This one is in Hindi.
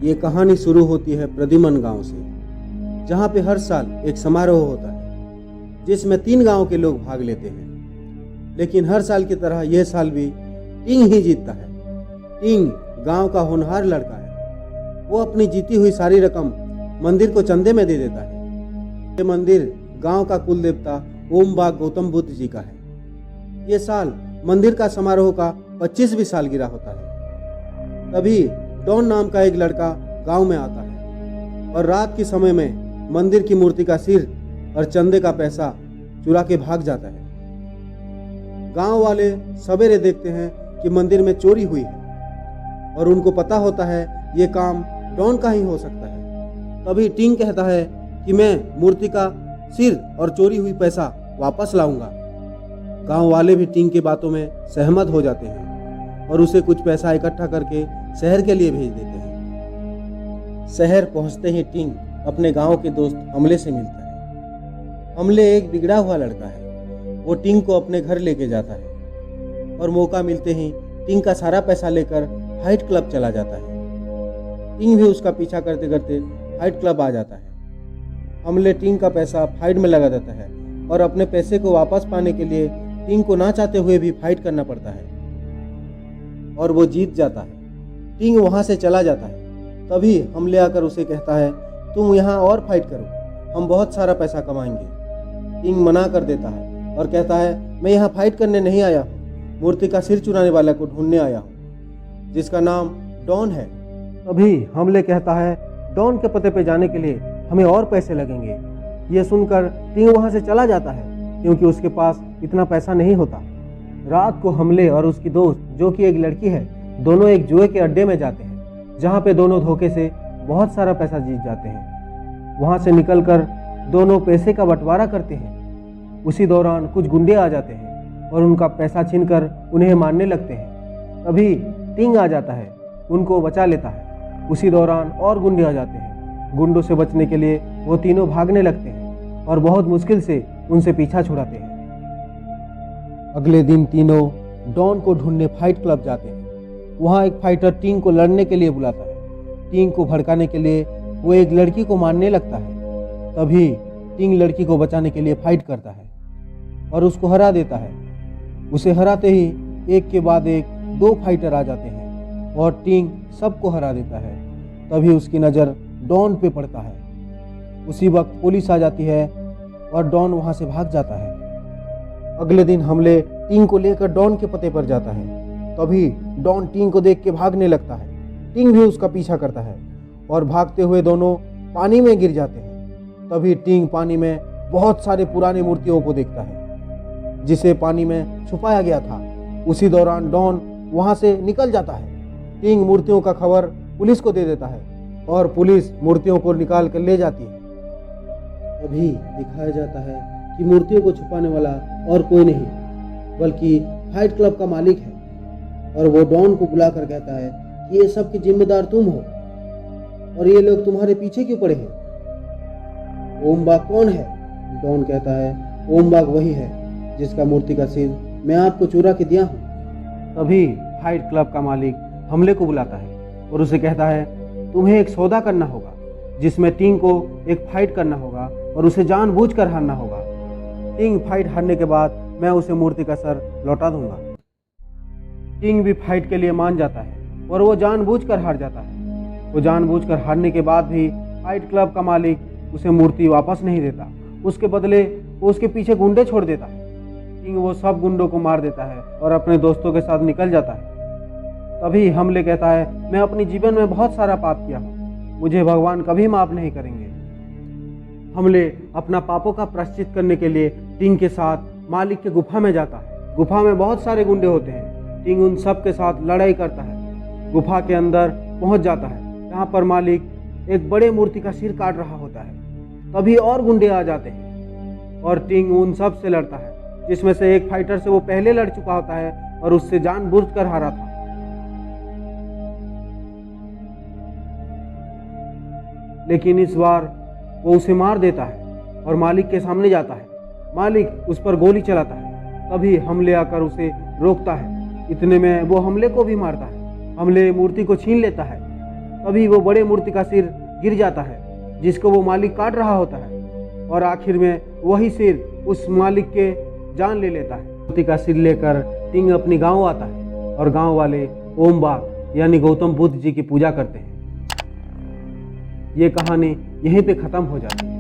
ये कहानी शुरू होती है प्रद्युमन गांव से, जहां पे हर साल एक समारोह होता है जिसमें 3 गांव के लोग भाग लेते हैं। लेकिन हर साल की तरह यह साल भी टिंग ही जीतता है। टिंग गांव का होनहार लड़का है। वो अपनी जीती हुई सारी रकम मंदिर को चंदे में दे देता है। ये मंदिर गांव का कुल देवता ओम बाग गौतम बुद्ध जी का है। ये साल मंदिर का समारोह का 25वीं सालगिरह होता है। तभी डॉन नाम का एक लड़का गांव में आता है और रात के समय में मंदिर की मूर्ति का सिर और चंदे का पैसा चुरा के भाग जाता है। गांव वाले सवेरे देखते हैं कि मंदिर में चोरी हुई है और उनको पता होता है ये काम डॉन का ही हो सकता है। तभी टिंग कहता है कि मैं मूर्ति का सिर और चोरी हुई पैसा वापस लाऊंगा। गांव वाले भी टिंग की बातों में सहमत हो जाते हैं और उसे कुछ पैसा इकट्ठा करके शहर के लिए भेज देते हैं। शहर पहुंचते ही टिंग अपने गांव के दोस्त अमले से मिलता है। अमले एक बिगड़ा हुआ लड़का है। वो टिंग को अपने घर लेके जाता है और मौका मिलते ही टिंग का सारा पैसा लेकर फाइट क्लब चला जाता है। टिंग भी उसका पीछा करते करते फाइट क्लब आ जाता है। अमले टिंग का पैसा फाइट में लगा देता है और अपने पैसे को वापस पाने के लिए टिंग को ना चाहते हुए भी फाइट करना पड़ता है और वो जीत जाता है। टिंग वहां से चला जाता है। तभी हमले आकर उसे कहता है तुम यहाँ और फाइट करो, हम बहुत सारा पैसा कमाएंगे। टिंग मना कर देता है और कहता है मैं यहाँ फाइट करने नहीं आया हूँ, मूर्ति का सिर चुराने वाले को ढूंढने आया हूँ जिसका नाम डॉन है। तभी हमले कहता है डॉन के पते पे जाने के लिए हमें और पैसे लगेंगे। ये सुनकर टिंग वहां से चला जाता है क्योंकि उसके पास इतना पैसा नहीं होता। रात को हमले और उसकी दोस्त जो कि एक लड़की है, दोनों एक जुए के अड्डे में जाते हैं जहां पे दोनों धोखे से बहुत सारा पैसा जीत जाते हैं। वहां से निकलकर दोनों पैसे का बंटवारा करते हैं। उसी दौरान कुछ गुंडे आ जाते हैं और उनका पैसा छीनकर उन्हें मारने लगते हैं। तभी टिंग आ जाता है, उनको बचा लेता है। उसी दौरान और गुंडे आ जाते हैं। गुंडों से बचने के लिए वो तीनों भागने लगते हैं और बहुत मुश्किल से उनसे पीछा छुड़ाते हैं। अगले दिन तीनों डॉन को ढूंढने फाइट क्लब जाते हैं। वहाँ एक फाइटर टिंग को लड़ने के लिए बुलाता है। टिंग को भड़काने के लिए वो एक लड़की को मारने लगता है। तभी टिंग लड़की को बचाने के लिए फाइट करता है और उसको हरा देता है। उसे हराते ही एक के बाद एक 2 फाइटर आ जाते हैं और टिंग सबको हरा देता है। तभी उसकी नज़र डॉन पे पड़ता है। उसी वक्त पुलिस आ जाती है और डॉन वहां से भाग जाता है। अगले दिन हमले टिंग को लेकर डॉन के पते पर जाता है। तभी डॉन टिंग को देख के भागने लगता है। टिंग भी उसका पीछा करता है और भागते हुए दोनों पानी में गिर जाते हैं। तभी टिंग पानी में बहुत सारे पुराने मूर्तियों को देखता है जिसे पानी में छुपाया गया था। उसी दौरान डॉन वहां से निकल जाता है। टिंग मूर्तियों का खबर पुलिस को दे देता है और पुलिस मूर्तियों को निकाल कर ले जाती है। अभी दिखाया जाता है कि मूर्तियों को छुपाने वाला और कोई नहीं बल्कि फाइट क्लब का मालिक है और वो डॉन को बुलाकर कहता है कि ये सब की जिम्मेदार तुम हो और ये लोग तुम्हारे पीछे क्यों पड़े हैं। ओम बाग कौन है? डॉन कहता है ओम बाग वही है जिसका मूर्ति का सिर मैं आपको चुरा के दिया हूँ। तभी फाइट क्लब का मालिक हमले को बुलाता है और उसे कहता है तुम्हें एक सौदा करना होगा जिसमें टिंग को एक फाइट करना होगा और उसे जानबूझकर हारना होगा। टिंग फाइट हारने के बाद मैं उसे मूर्ति का सर लौटा दूंगा। टिंग भी फाइट के लिए मान जाता है और वो जानबूझकर हार जाता है। वो जानबूझकर हारने के बाद भी फाइट क्लब का मालिक उसे मूर्ति वापस नहीं देता। उसके बदले वो उसके पीछे गुंडे छोड़ देता है। टिंग वो सब गुंडों को मार देता है और अपने दोस्तों के साथ निकल जाता है। तभी हमले कहता है मैं अपने जीवन में बहुत सारा पाप किया हूँ, मुझे भगवान कभी माफ नहीं करेंगे। हमले अपना पापों का प्रायश्चित करने के लिए टिंग के साथ मालिक के गुफा में जाता है। गुफा में बहुत सारे गुंडे होते हैं। टिंग उन सब के साथ लड़ाई करता है। गुफा के अंदर पहुंच जाता है जहाँ पर मालिक एक बड़े मूर्ति का सिर काट रहा होता है। तभी और गुंडे आ जाते हैं और टिंग उन सब से लड़ता है जिसमें से एक फाइटर से वो पहले लड़ चुका होता है और उससे जानबूझकर हारा था। लेकिन इस बार वो उसे मार देता है और मालिक के सामने जाता है। मालिक उस पर गोली चलाता है। तभी हमले आकर उसे रोकता है। इतने में वो हमले को भी मारता है। हमले मूर्ति को छीन लेता है तभी वो बड़े मूर्ति का सिर गिर जाता है जिसको वो मालिक काट रहा होता है, और आखिर में वही सिर उस मालिक के जान ले लेता है। मूर्ति का सिर लेकर टिंग अपनी गांव आता है और गांव वाले ओम बाग यानी गौतम बुद्ध जी की पूजा करते हैं। ये कहानी यहीं पे ख़त्म हो जाती है।